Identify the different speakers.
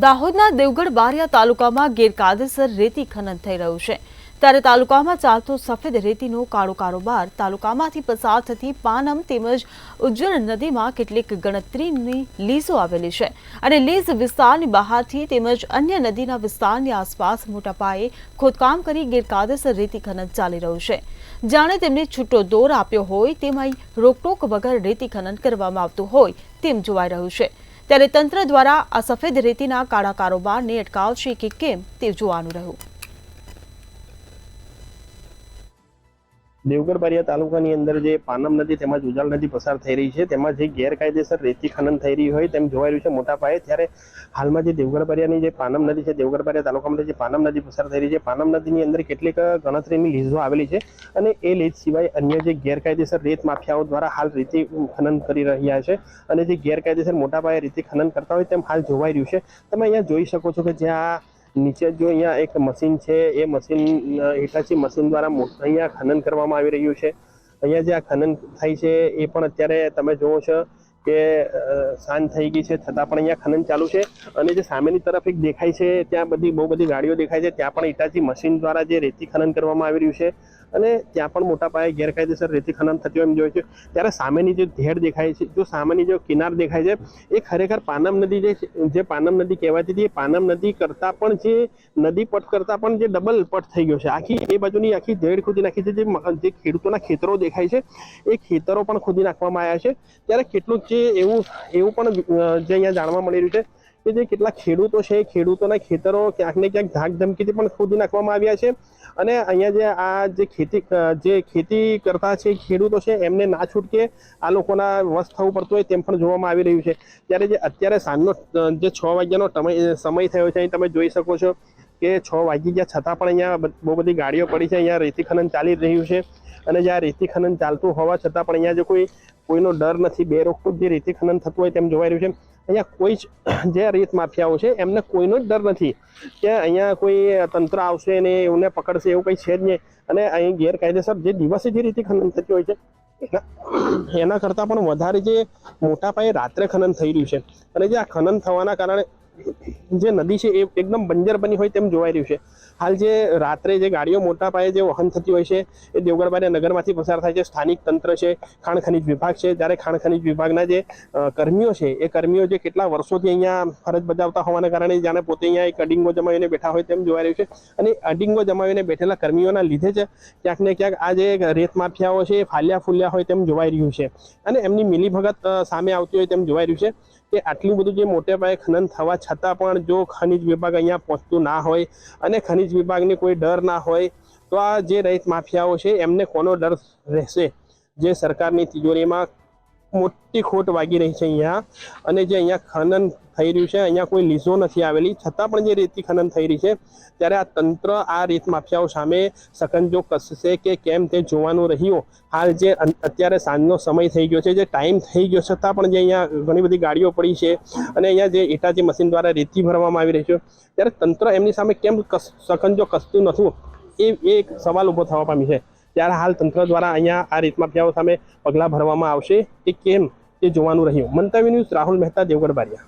Speaker 1: દાહોદના દેવગઢ બારિયા તાલુકામાં ગેરકાયદેસર રેતી ખનન થઈ રહ્યું છે ત્યારે તાલુકામાં ચાલતો સફેદ રેતીનો કાળો કારોબાર તાલુકામાંથી પસાર થતી પાનમ તેમજ ઉજ્જર નદીમાં કેટલીક ગણતરીની લીઝો આવેલી છે અને લીઝ વિસ્તારની બહારથી તેમજ અન્ય નદીના વિસ્તારની આસપાસ મોટા પાયે ખોદકામ કરી ગેરકાયદેસર રેતી ખનન ચાલી રહ્યું છે। જાણે તેમને છૂટો દોર આપ્યો હોય તેમાં રોકટોક વગર રેતી ખનન કરવામાં આવતું હોય તેમ જોવાઈ રહ્યું છે। ત્યારે તંત્ર દ્વારા આ સફેદ રેતીના કાળા કારોબારને અટકાવશે કે કેમ તે જોવાનું રહ્યું।
Speaker 2: देवगढ़ बारिया तालुकानी अंदर जे पानम नदी तेमज उजाल नदी पसार थई रही है तेमज जे गैरकायदेसर रेती खनन थई रही होय तेम जोवाई रह्युं छे मोटा पाये। त्यारे हालमां जे देवगढ़ बारियानी जे पानम नदी है देवगढ़ बारिया तालुकामां जे पानम नदी पसार थई रही है पानम नदीनी अंदर केटलीक गणतरीनी लीजो आवेली छे अने ए लीज सिवाय अन्य जे गैरकायदेसर रेत माफियाओ द्वारा हाल रेती खनन करी रह्या छे अने जे गैरकायदेसर मोटा पाये रेती खनन करता होय तेम हाल जोवाई रह्युं छे। तमे अहींया जोई शको छो के ज्यां नीचे जो अहींया एक मशीन है ए मशीन हिटाची मशीन द्वारा अहींया खनन करवामां आवी रह्युं छे। अहींया जे आ खनन थाय छे ए पण अत्यारे तमे जोवो छो के साँज थई गई छे छतां पण अहींया खनन चालू छे अने जे सामेनी तरफ एक देखाय छे त्यां बहु बधी गाड़ीओ देखाय छे त्यां पण हिटाची मशीन द्वारा जे रेती खनन करवामां आवी रह्युं छे અને ત્યાં પણ મોટા પાયે ગેરકાયદેસર રેતી ખનન થતું એમ જોયું છે। ત્યારે સામેની જે ધેડ દેખાય છે જો સામેની જે કિનાર દેખાય છે એ ખરેખર પાનમ નદી જે પાનમ નદી કહેવાતી હતી પાનમ નદી કરતાં પણ જે નદી પટ કરતાં પણ જે ડબલ પટ થઈ ગયો છે। આખી એ બાજુની આખી ધેડ ખોદી નાખી છે જે ખેડૂતોના ખેતરો દેખાય છે એ ખેતરો પણ ખોદી નાખવામાં આવ્યા છે। ત્યારે કેટલુંક જે એવું પણ જે અહીંયા જાણવા મળી રહ્યું છે કે જે કેટલાક ખેડૂતો છે ખેડૂતોના ખેતરો ક્યાંક ને ક્યાંક ધાક ધમકીથી પણ ખોદી નાખવામાં આવ્યા છે અને અહીંયા જે ખેતી કરતા છે ખેડૂતો છે એમને ના છૂટકે આ લોકોના વશ થવું પડતું હોય તેમ પણ જોવામાં આવી રહ્યું છે। ત્યારે જે અત્યારે સાંજનો જે 6 વાગ્યાનો સમય થયો છે અહીં તમે જોઈ શકો છો કે 6 વાગી ગયા છતાં પણ અહીંયા બહુ બધી ગાડીઓ પડી છે। અહીંયા રેતી ખનન ચાલી રહ્યું છે અને જે આ રેતી ખનન ચાલતું હોવા છતાં પણ અહીંયા જો કોઈનો ડર નથી બેરોકટોક જે રેતી ખનન થતું હોય તેમ જોવાઈ રહ્યું છે। અહીંયા કોઈ જ જે રેત માફિયાઓ છે એમને કોઈનો જ ડર નથી કે અહીંયા કોઈ તંત્ર આવશે ને એમને પકડશે એવું કંઈ છે જ નહીં અને અહીં ગેરકાયદેસર જે દિવસે જે રીતે ખનન થતું હોય છે એના કરતાં પણ વધારે જે મોટા પાયે રાત્રે ખનન થઈ રહ્યું છે અને જે આ ખનન થવાના કારણે જે નદી છે એ એકદમ બંજર બની હોય તેમ જોવાઈ રહ્યું છે। હાલ જે રાત્રે જે ગાડીઓ મોટા પાયે જે વહન થતી હોય છે એ દેવગઢ બારિયા નગરમાંથી પસાર થાય છે। સ્થાનિક તંત્ર છે ખાણ ખનીજ વિભાગ છે જ્યારે ખાણ ખનીજ વિભાગના જે કર્મીઓ છે એ કર્મીઓ જે કેટલા વર્ષોથી અહીંયા ફરજ બજાવતા હોવાના કારણે જાણે પોતે અહીંયા એક અડિંગો જમાવીને બેઠા હોય તેમ જોવાઈ રહ્યું છે અને અડિંગો જમાવીને બેઠેલા કર્મીઓના લીધે જ ક્યાંક ને ક્યાંક આ જે રેત માફિયાઓ છે એ ફાલ્યા ફૂલ્યા હોય તેમ જોવાઈ રહ્યું છે અને એમની મિલીભગત સામે આવતી હોય તેમ જોવાઈ રહ્યું છે કે આટલું બધું જે મોટે પાયે ખનન થવા છતાં પણ જો ખનિજ વિભાગ અહીંયા પહોંચતું ના હોય અને ખનિજ વિભાગને કોઈ ડર ના હોય તો આ જે રેત માફિયાઓ છે એમને કોનો ડર રહેશે। જે સરકારની તિજોરીમાં મોટી ખોટ વાગી રહી છે અહીંયા અને જે અહીંયા ખનન થઈ રહ્યું છે અહીંયા કોઈ લીઝો નથી આવેલી છતાં પણ જે રેતી ખનન થઈ રહી છે ત્યારે આ તંત્ર આ રેત માફિયાઓ સામે સકંજો કસશે કે કેમ તે જોવાનું રહ્યું। હાલ જે અત્યારે સાંજનો સમય થઈ ગયો છે જે ટાઈમ થઈ ગયો છતાં પણ જે અહીંયા ઘણી બધી ગાડીઓ પડી છે અને અહીંયા જે ઇટાચી મશીન દ્વારા રેતી ભરવામાં આવી રહી છે ત્યારે તંત્ર એમની સામે કેમ સકંજો કસતું નહોતું એ એક સવાલ ઊભો થવા પામી છે। ત્યારે હાલ તંત્ર દ્વારા અહીંયા આ રેત માફિયાઓ સામે પગલાં ભરવામાં આવશે કે કેમ તે જોવાનું રહ્યું। મંતવ્ય ન્યૂઝ રાહુલ મહેતા દેવગઢ બારિયા।